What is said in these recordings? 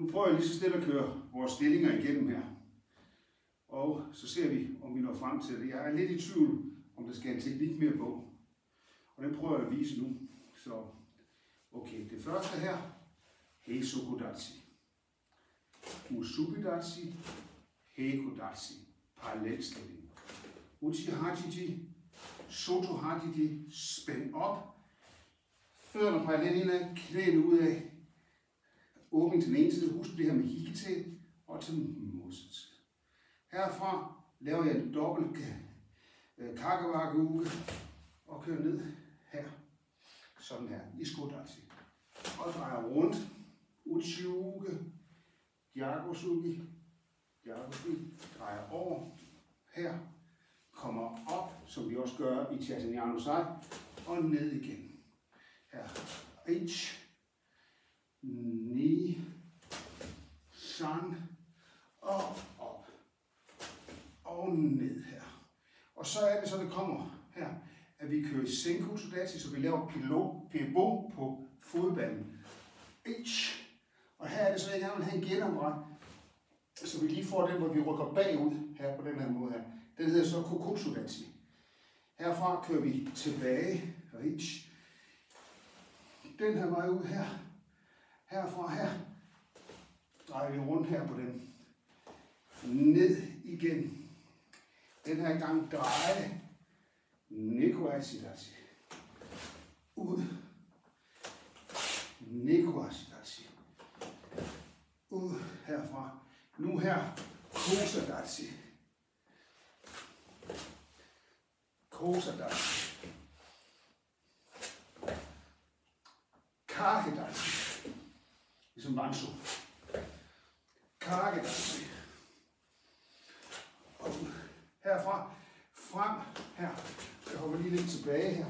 Nu prøver jeg lige så stille at køre vores stillinger igennem her. Og så ser vi, om vi når frem til det. Jeg er lidt i tvivl, om der skal en teknik mere på. Og den prøver jeg at vise nu. Så okay, det første her. Heisokudatsi. Musubidatsi. Heikodatsi. Parallelstilling. Uchi hachiji. Soto hachiji. Spænd op. Fødderne parallelt indad. Knæene ud af. Åbning til den ene side. Husk det her med hikite. Og til modsat side. Herfra laver jeg en dobbelt kakavake-uke og kører ned her. Sådan her. Iskodatsi. Og drejer rundt. Uchi-uke. Jagosugi. Jagosugi. Drejer over. Her. Kommer op, som vi også gør i Chaitanya Sai. Og ned igen. Her. 1. 9. San. Og op. Og ned her. Og så er det så, det kommer her, at vi kører Senku Sudachi, så vi laver pivot på fodballen. 1. Og her er det så, jeg gerne vil have en genopret, så vi lige får den, hvor vi rykker bagud her på den her måde her. Den hedder så Kokotsudachi. Herfra kører vi tilbage. 1. Den her vej ud her. Herfra her. Drejer vi rundt her på den. Ned igen. Den her gang dreje. Nekoasidachi. Ud. Nekoasidachi. Ud herfra. Nu her. Kosadachi. Kosadachi. Kakedachi. Ligesom Bansu. Kakedachi. Og herfra frem her. Jeg hopper lige lidt tilbage her.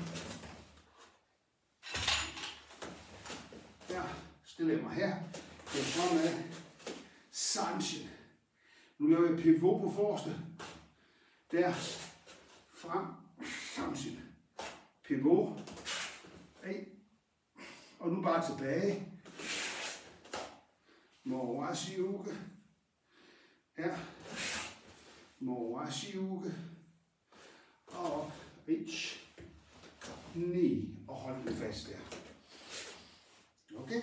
Her stiller jeg mig her. Jeg er fremad. Sanshin. Nu laver jeg pivot på forreste. Der. Frem. Sanshin. Pivot. Og nu bare tilbage. Mowashi-uke. Her. Mowashi-uke. Og op. 1. 9. Og hold den fast der. Okay?